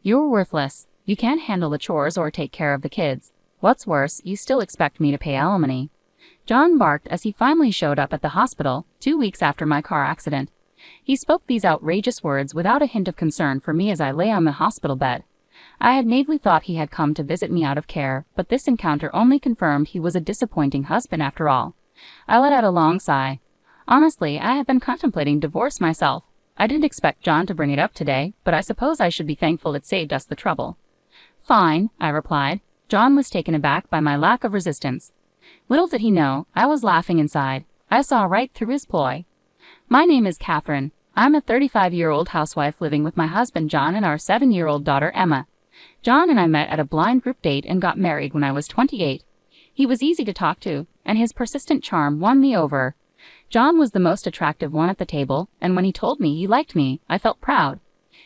You're worthless. You can't handle the chores or take care of the kids. What's worse, you still expect me to pay alimony." John barked as he finally showed up at the hospital 2 weeks after my car accident. He spoke these outrageous words without a hint of concern for me as I lay on the hospital bed. I had naively thought he had come to visit me out of care, but this encounter only confirmed he was a disappointing husband after all. I let out a long sigh. Honestly, I had been contemplating divorce myself. I didn't expect John to bring it up today, but I suppose I should be thankful it saved us the trouble. "Fine," I replied. John was taken aback by my lack of resistance. Little did he know, I was laughing inside. I saw right through his ploy. "My name is Catherine. I'm a 35-year-old housewife living with my husband John and our 7-year-old daughter Emma. John and I met at a blind group date and got married when I was 28. He was easy to talk to, and his persistent charm won me over. John was the most attractive one at the table, and when he told me he liked me, I felt proud.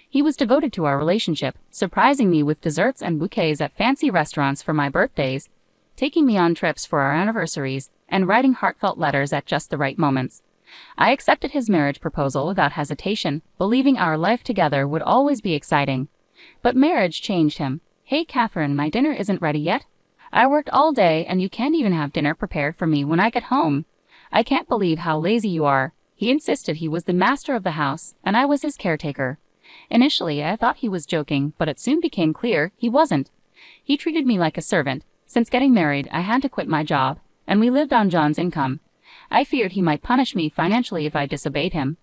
He was devoted to our relationship, surprising me with desserts and bouquets at fancy restaurants for my birthdays, taking me on trips for our anniversaries, and writing heartfelt letters at just the right moments. I accepted his marriage proposal without hesitation, believing our life together would always be exciting. But marriage changed him. "Hey, Catherine, my dinner isn't ready yet. I worked all day and you can't even have dinner prepared for me when I get home. I can't believe how lazy you are." He insisted he was the master of the house, and I was his caretaker. Initially, I thought he was joking, but it soon became clear he wasn't. He treated me like a servant. Since getting married, I had to quit my job, and we lived on John's income. I feared he might punish me financially if I disobeyed him.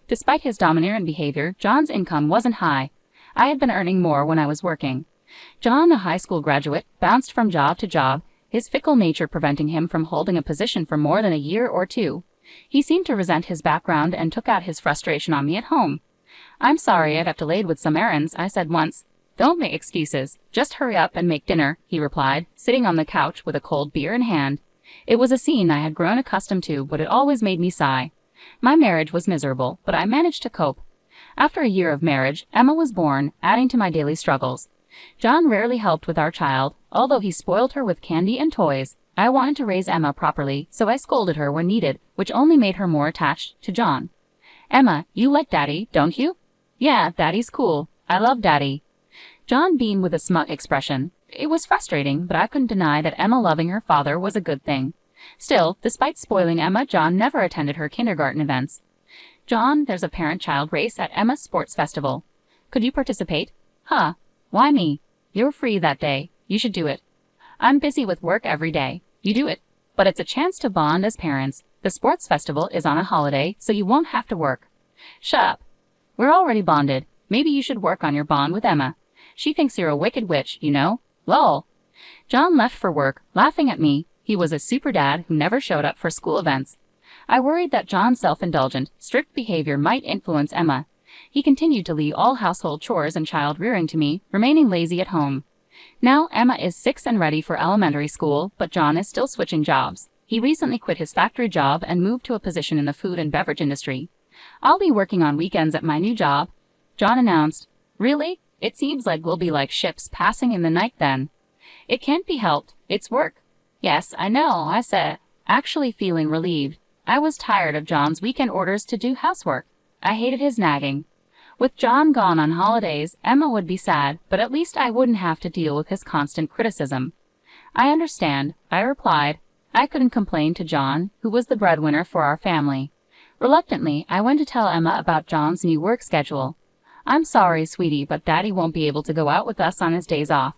Despite his domineering behavior, John's income wasn't high. I had been earning more when I was working. John, a high school graduate, bounced from job to job, his fickle nature preventing him from holding a position for more than a year or two. He seemed to resent his background and took out his frustration on me at home. "I'm sorry I'd have delayed with some errands," I said once. "Don't make excuses. Just hurry up and make dinner," he replied, sitting on the couch with a cold beer in hand. It was a scene I had grown accustomed to, but it always made me sigh. My marriage was miserable, but I managed to cope. After a year of marriage, Emma was born, adding to my daily struggles. John rarely helped with our child, although he spoiled her with candy and toys. I wanted to raise Emma properly, so I scolded her when needed, which only made her more attached to John. "Emma, you like Daddy, don't you?" "Yeah, Daddy's cool. I love Daddy." John beamed with a smug expression. It was frustrating, but I couldn't deny that Emma loving her father was a good thing. Still, despite spoiling Emma, John never attended her kindergarten events. "John, there's a parent-child race at Emma's sports festival. Could you participate?" "Huh? Why me?" "You're free that day. You should do it." "I'm busy with work every day." "You do it. But it's a chance to bond as parents. The sports festival is on a holiday, so you won't have to work." "Shut up. We're already bonded. Maybe you should work on your bond with Emma. She thinks you're a wicked witch, you know. Lol." John left for work, laughing at me. He was a super dad who never showed up for school events. I worried that John's self-indulgent, strict behavior might influence Emma. He continued to leave all household chores and child-rearing to me, remaining lazy at home. Now Emma is 6 and ready for elementary school, but John is still switching jobs. He recently quit his factory job and moved to a position in the food and beverage industry. "I'll be working on weekends at my new job," John announced. "Really? It seems like we'll be like ships passing in the night then." "It can't be helped. It's work." "Yes, I know," I said, actually feeling relieved. I was tired of John's weekend orders to do housework. I hated his nagging. With John gone on holidays, Emma would be sad, but at least I wouldn't have to deal with his constant criticism. "I understand," I replied. I couldn't complain to John, who was the breadwinner for our family. Reluctantly, I went to tell Emma about John's new work schedule. "I'm sorry, sweetie, but Daddy won't be able to go out with us on his days off."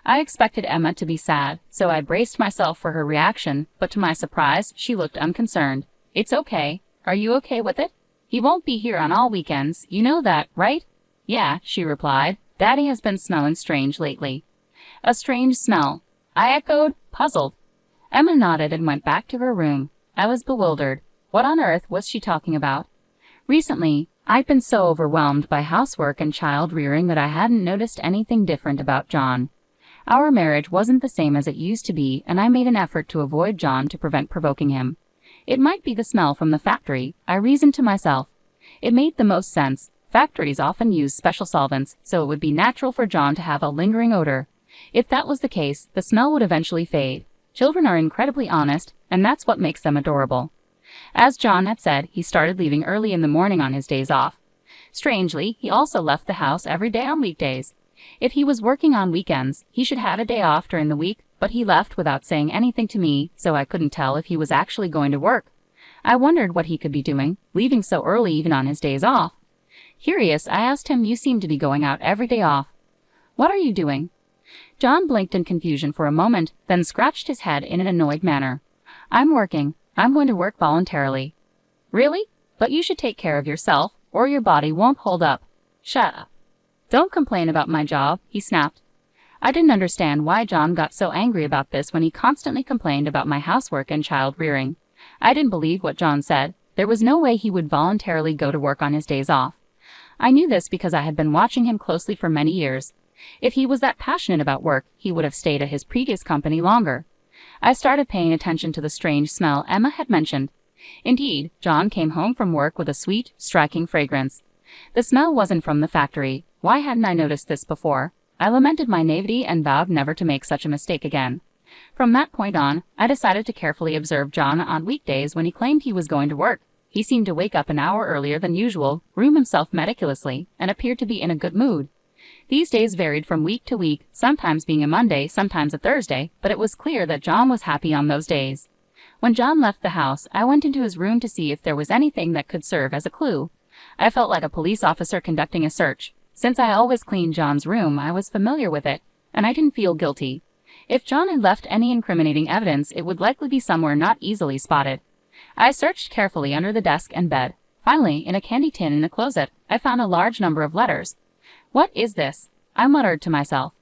I expected Emma to be sad, so I braced myself for her reaction, but to my surprise, she looked unconcerned. "It's okay. Are you okay with it? He won't be here on all weekends, you know that, right?" "Yeah," she replied. "Daddy has been smelling strange lately." "A strange smell?" I echoed, puzzled. Emma nodded and went back to her room. I was bewildered. What on earth was she talking about? Recently, I'd been so overwhelmed by housework and child-rearing that I hadn't noticed anything different about John. Our marriage wasn't the same as it used to be, and I made an effort to avoid John to prevent provoking him. It might be the smell from the factory, I reasoned to myself. It made the most sense. Factories often use special solvents, so it would be natural for John to have a lingering odor. If that was the case, the smell would eventually fade. Children are incredibly honest, and that's what makes them adorable. As John had said, he started leaving early in the morning on his days off. Strangely, he also left the house every day on weekdays. If he was working on weekends, he should have a day off during the week, but he left without saying anything to me, so I couldn't tell if he was actually going to work. I wondered what he could be doing, leaving so early even on his days off. Curious, I asked him, "You seem to be going out every day off. What are you doing?" John blinked in confusion for a moment, then scratched his head in an annoyed manner. "I'm working. I'm going to work voluntarily." "Really? But you should take care of yourself, or your body won't hold up." "Shut up. Don't complain about my job," he snapped. I didn't understand why John got so angry about this when he constantly complained about my housework and child rearing. I didn't believe what John said. There was no way he would voluntarily go to work on his days off. I knew this because I had been watching him closely for many years. If he was that passionate about work, he would have stayed at his previous company longer. I started paying attention to the strange smell Emma had mentioned. Indeed, John came home from work with a sweet, striking fragrance. The smell wasn't from the factory. Why hadn't I noticed this before? I lamented my naivety and vowed never to make such a mistake again. From that point on, I decided to carefully observe John on weekdays when he claimed he was going to work. He seemed to wake up an hour earlier than usual, groom himself meticulously, and appeared to be in a good mood. These days varied from week to week, sometimes being a Monday, sometimes a Thursday, but it was clear that John was happy on those days. When John left the house, I went into his room to see if there was anything that could serve as a clue. I felt like a police officer conducting a search. Since I always cleaned John's room, I was familiar with it, and I didn't feel guilty. If John had left any incriminating evidence, it would likely be somewhere not easily spotted. I searched carefully under the desk and bed. Finally, in a candy tin in the closet, I found a large number of letters. "What is this?" I muttered to myself.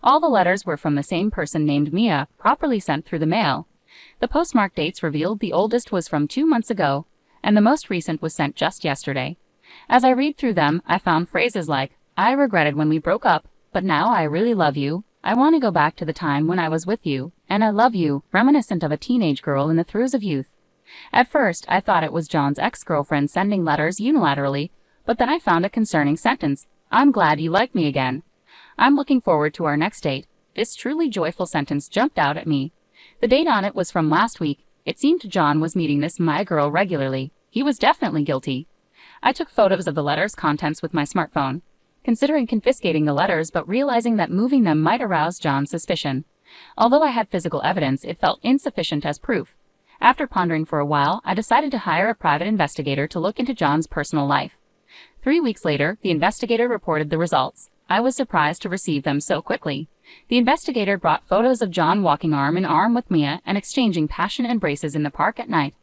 All the letters were from the same person named Mia, properly sent through the mail. The postmark dates revealed the oldest was from 2 months ago, and the most recent was sent just yesterday. As I read through them, I found phrases like, "I regretted when we broke up, but now I really love you. I want to go back to the time when I was with you, and I love you," reminiscent of a teenage girl in the throes of youth. At first, I thought it was John's ex-girlfriend sending letters unilaterally, but then I found a concerning sentence. "I'm glad you like me again. I'm looking forward to our next date." This truly joyful sentence jumped out at me. The date on it was from last week. It seemed John was meeting this Maya girl regularly. He was definitely guilty. I took photos of the letters' contents with my smartphone, considering confiscating the letters but realizing that moving them might arouse John's suspicion. Although I had physical evidence, it felt insufficient as proof. After pondering for a while, I decided to hire a private investigator to look into John's personal life. 3 weeks later, the investigator reported the results. I was surprised to receive them so quickly. The investigator brought photos of John walking arm in arm with Mia and exchanging passionate embraces in the park at night.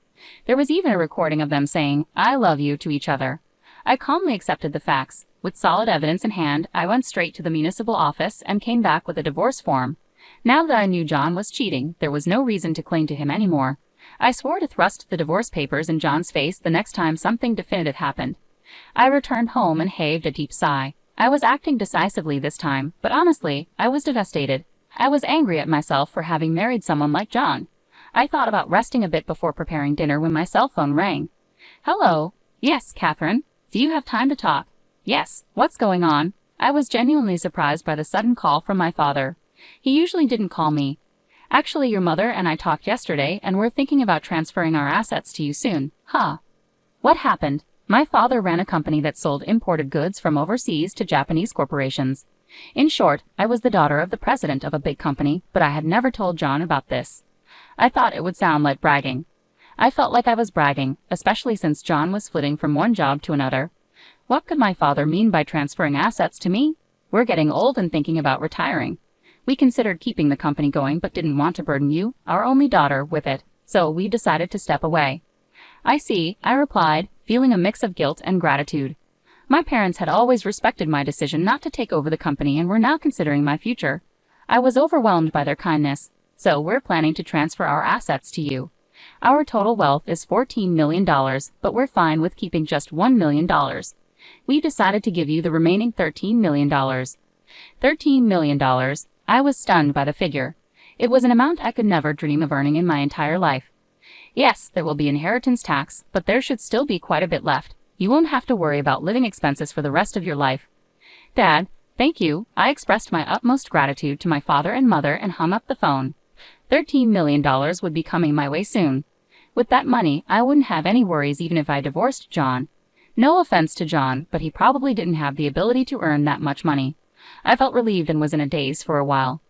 There was even a recording of them saying, "I love you," to each other. I calmly accepted the facts. With solid evidence in hand, I went straight to the municipal office and came back with a divorce form. Now that I knew John was cheating, there was no reason to cling to him anymore. I swore to thrust the divorce papers in John's face the next time something definitive happened. I returned home and heaved a deep sigh. I was acting decisively this time, but honestly, I was devastated. I was angry at myself for having married someone like John. I thought about resting a bit before preparing dinner when my cell phone rang. "Hello." "Yes, Catherine. Do you have time to talk?" "Yes. What's going on?" I was genuinely surprised by the sudden call from my father. He usually didn't call me. "Actually, your mother and I talked yesterday, and we're thinking about transferring our assets to you soon." "Huh. What happened?" My father ran a company that sold imported goods from overseas to Japanese corporations. In short, I was the daughter of the president of a big company, but I had never told John about this. I thought it would sound like bragging. I felt like I was bragging, especially since John was flitting from one job to another. What could my father mean by transferring assets to me? We're getting old and thinking about retiring. We considered keeping the company going but didn't want to burden you, our only daughter, with it, so we decided to step away. "I see," I replied, feeling a mix of guilt and gratitude. My parents had always respected my decision not to take over the company and were now considering my future. I was overwhelmed by their kindness. "So we're planning to transfer our assets to you. Our total wealth is $14 million, but we're fine with keeping just $1 million. We decided to give you the remaining $13 million. $13 million. I was stunned by the figure. It was an amount I could never dream of earning in my entire life. "Yes, there will be inheritance tax, but there should still be quite a bit left. You won't have to worry about living expenses for the rest of your life." "Dad, thank you." I expressed my utmost gratitude to my father and mother and hung up the phone. $13 million would be coming my way soon. With that money, I wouldn't have any worries even if I divorced John. No offense to John, but he probably didn't have the ability to earn that much money. I felt relieved and was in a daze for a while.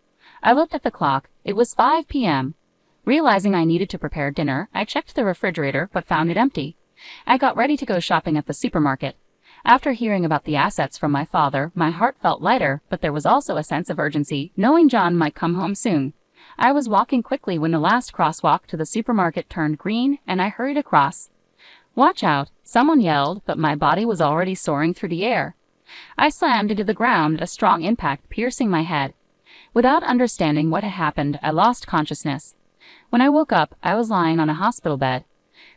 I looked at the clock. It was 5 p.m. Realizing I needed to prepare dinner, I checked the refrigerator but found it empty. I got ready to go shopping at the supermarket. After hearing about the assets from my father, my heart felt lighter, but there was also a sense of urgency, knowing John might come home soon. I was walking quickly when the last crosswalk to the supermarket turned green, and I hurried across. "Watch out!" someone yelled, but my body was already soaring through the air. I slammed into the ground, a strong impact piercing my head. Without understanding what had happened, I lost consciousness. When I woke up, I was lying on a hospital bed.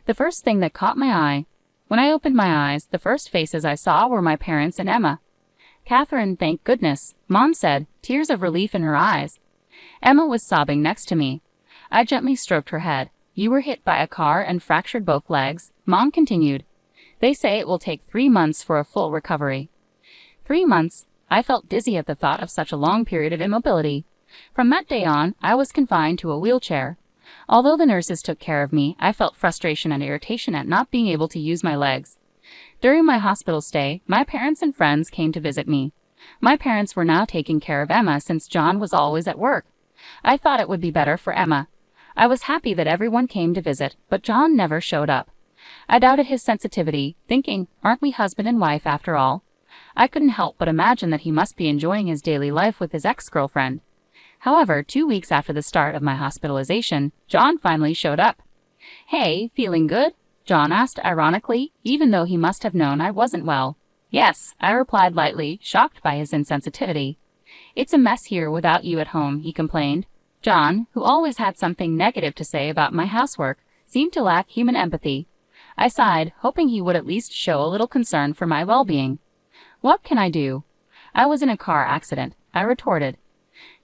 The first thing that caught my eye. When I opened my eyes, the first faces I saw were my parents and Emma. "Catherine, thank goodness," Mom said, tears of relief in her eyes. Emma was sobbing next to me. I gently stroked her head. "You were hit by a car and fractured both legs," Mom continued. "They say it will take 3 months for a full recovery." 3 months? I felt dizzy at the thought of such a long period of immobility. From that day on, I was confined to a wheelchair. Although the nurses took care of me, I felt frustration and irritation at not being able to use my legs. During my hospital stay, my parents and friends came to visit me. My parents were now taking care of Emma since John was always at work. I thought it would be better for Emma. I was happy that everyone came to visit, but John never showed up. I doubted his sensitivity, thinking, aren't we husband and wife after all? I couldn't help but imagine that he must be enjoying his daily life with his ex-girlfriend. However, 2 weeks after the start of my hospitalization, John finally showed up. "Hey, feeling good?" John asked ironically, even though he must have known I wasn't well. "Yes," I replied lightly, shocked by his insensitivity. "It's a mess here without you at home," he complained. John, who always had something negative to say about my housework, seemed to lack human empathy. I sighed, hoping he would at least show a little concern for my well-being. "What can I do?" "I was in a car accident," I retorted.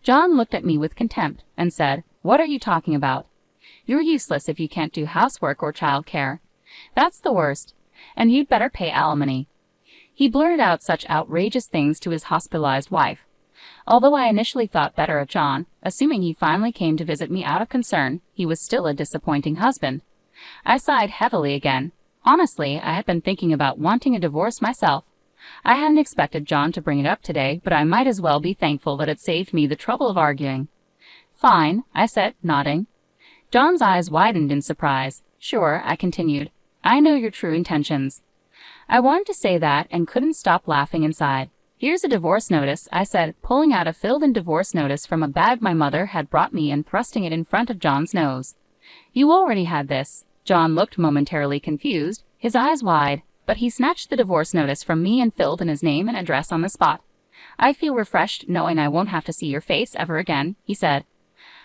John looked at me with contempt and said, "What are you talking about? You're useless if you can't do housework or child care. That's the worst, and you'd better pay alimony." He blurted out such outrageous things to his hospitalized wife. Although I initially thought better of John, assuming he finally came to visit me out of concern, he was still a disappointing husband. I sighed heavily again. Honestly, I had been thinking about wanting a divorce myself. I hadn't expected John to bring it up today, but I might as well be thankful that it saved me the trouble of arguing. "Fine," I said, nodding. John's eyes widened in surprise. "Sure," I continued. "I know your true intentions." I wanted to say that and couldn't stop laughing inside. "Here's a divorce notice," I said, pulling out a filled-in divorce notice from a bag my mother had brought me and thrusting it in front of John's nose. "You already had this." John looked momentarily confused, his eyes wide, but he snatched the divorce notice from me and filled in his name and address on the spot. "I feel refreshed knowing I won't have to see your face ever again," he said.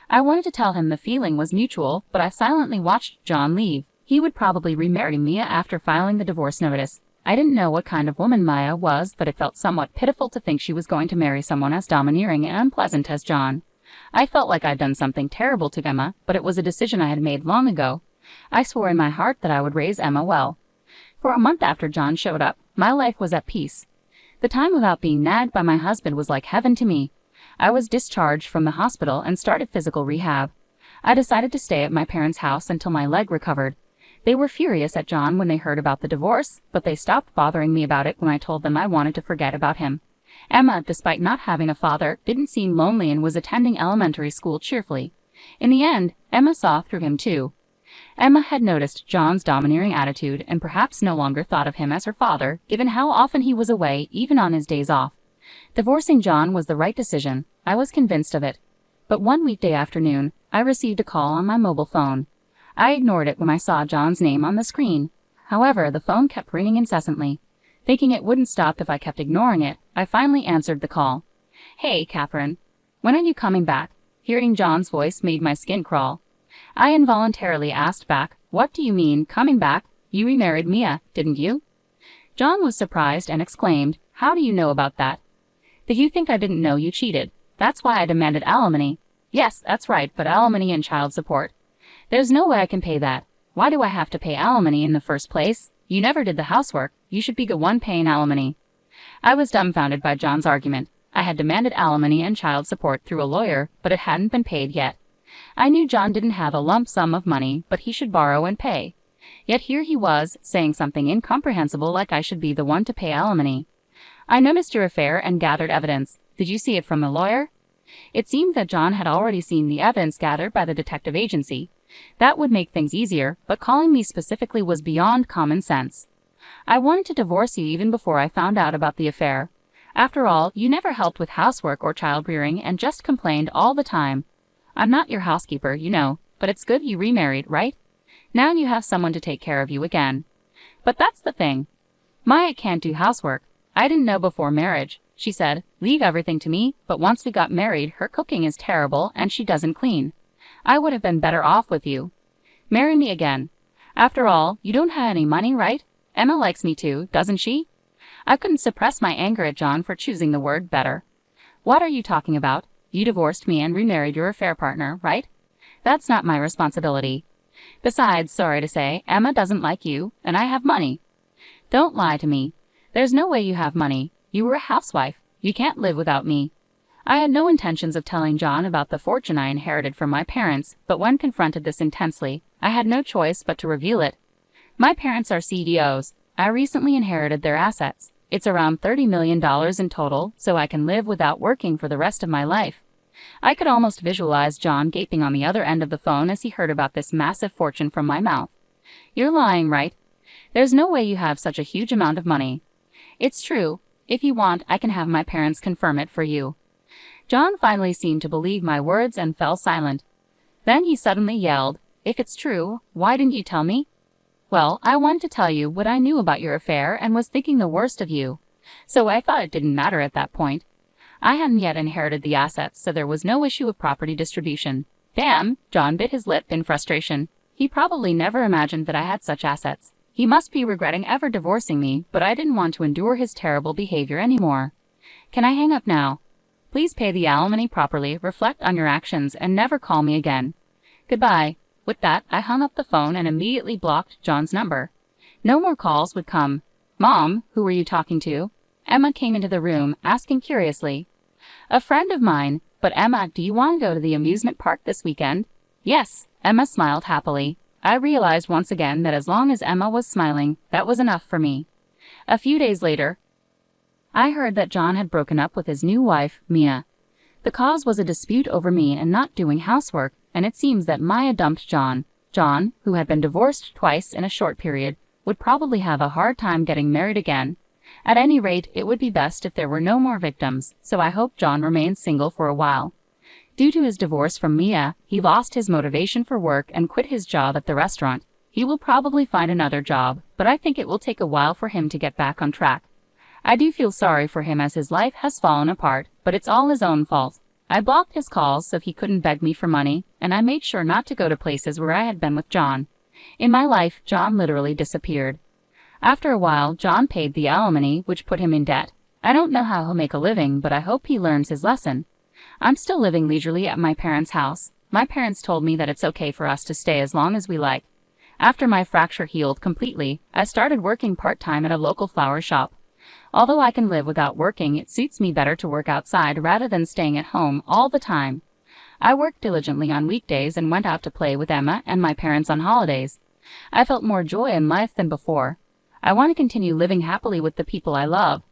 I wanted to tell him the feeling was mutual, but I silently watched John leave. He would probably remarry Mia after filing the divorce notice. I didn't know what kind of woman Mia was, but it felt somewhat pitiful to think she was going to marry someone as domineering and unpleasant as John. I felt like I'd done something terrible to Emma, but it was a decision I had made long ago. I swore in my heart that I would raise Emma well. For a month after John showed up, my life was at peace. The time without being nagged by my husband was like heaven to me. I was discharged from the hospital and started physical rehab. I decided to stay at my parents' house until my leg recovered. They were furious at John when they heard about the divorce, but they stopped bothering me about it when I told them I wanted to forget about him. Emma, despite not having a father, didn't seem lonely and was attending elementary school cheerfully. In the end, Emma saw through him too. Emma had noticed John's domineering attitude and perhaps no longer thought of him as her father, given how often he was away, even on his days off. Divorcing John was the right decision. I was convinced of it. But one weekday afternoon, I received a call on my mobile phone. I ignored it when I saw John's name on the screen. However, the phone kept ringing incessantly. Thinking it wouldn't stop if I kept ignoring it, I finally answered the call. "Hey, Catherine. When are you coming back?" Hearing John's voice made my skin crawl. I involuntarily asked back, "What do you mean, coming back? You remarried Mia, didn't you?" John was surprised and exclaimed, "How do you know about that?" "Did you think I didn't know you cheated? That's why I demanded alimony." "Yes, that's right, but alimony and child support. There's no way I can pay that. Why do I have to pay alimony in the first place? You never did the housework. You should be the one paying alimony." I was dumbfounded by John's argument. I had demanded alimony and child support through a lawyer, but it hadn't been paid yet. I knew John didn't have a lump sum of money, but he should borrow and pay. Yet here he was, saying something incomprehensible like I should be the one to pay alimony. "I noticed your affair and gathered evidence. Did you see it from the lawyer? It seemed that John had already seen the evidence gathered by the detective agency. That would make things easier, but calling me specifically was beyond common sense. I wanted to divorce you even before I found out about the affair. After all, you never helped with housework or child-rearing and just complained all the time. I'm not your housekeeper, you know, but it's good you remarried, right? Now you have someone to take care of you again. But that's the thing. Maya can't do housework. I didn't know before marriage. She said, leave everything to me, but once we got married, her cooking is terrible and she doesn't clean. I would have been better off with you. Marry me again. After all, you don't have any money, right? Emma likes me too, doesn't she? I couldn't suppress my anger at John for choosing the word better. What are you talking about? You divorced me and remarried your affair partner, right? That's not my responsibility. Besides, sorry to say, Emma doesn't like you, and I have money. Don't lie to me. There's no way you have money. You were a housewife. You can't live without me. I had no intentions of telling John about the fortune I inherited from my parents, but when confronted this intensely, I had no choice but to reveal it. My parents are CEOs. I recently inherited their assets. It's around $30 million in total, so I can live without working for the rest of my life. I could almost visualize John gaping on the other end of the phone as he heard about this massive fortune from my mouth. You're lying, right? There's no way you have such a huge amount of money. It's true. If you want, I can have my parents confirm it for you. John finally seemed to believe my words and fell silent. Then he suddenly yelled, if it's true, why didn't you tell me? Well, I wanted to tell you what I knew about your affair and was thinking the worst of you. So I thought it didn't matter at that point. I hadn't yet inherited the assets, so there was no issue of property distribution. Damn, John bit his lip in frustration. He probably never imagined that I had such assets. He must be regretting ever divorcing me, but I didn't want to endure his terrible behavior anymore. Can I hang up now? Please pay the alimony properly, reflect on your actions, and never call me again. Goodbye. With that, I hung up the phone and immediately blocked John's number. No more calls would come. Mom, who were you talking to? Emma came into the room, asking curiously. A friend of mine. But Emma, do you want to go to the amusement park this weekend? Yes, Emma smiled happily. I realized once again that as long as Emma was smiling, that was enough for me. A few days later, I heard that John had broken up with his new wife, Mia. The cause was a dispute over me and not doing housework, and it seems that Maya dumped John. John, who had been divorced twice in a short period, would probably have a hard time getting married again. At any rate, it would be best if there were no more victims, so I hope John remains single for a while. Due to his divorce from Mia, he lost his motivation for work and quit his job at the restaurant. He will probably find another job, but I think it will take a while for him to get back on track. I do feel sorry for him as his life has fallen apart, but it's all his own fault. I blocked his calls so he couldn't beg me for money, and I made sure not to go to places where I had been with John. In my life, John literally disappeared. After a while, John paid the alimony, which put him in debt. I don't know how he'll make a living, but I hope he learns his lesson. I'm still living leisurely at my parents' house. My parents told me that it's okay for us to stay as long as we like. After my fracture healed completely, I started working part-time at a local flower shop. Although I can live without working, it suits me better to work outside rather than staying at home all the time. I worked diligently on weekdays and went out to play with Emma and my parents on holidays. I felt more joy in life than before. I want to continue living happily with the people I love.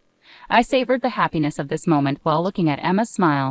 I savored the happiness of this moment while looking at Emma's smile.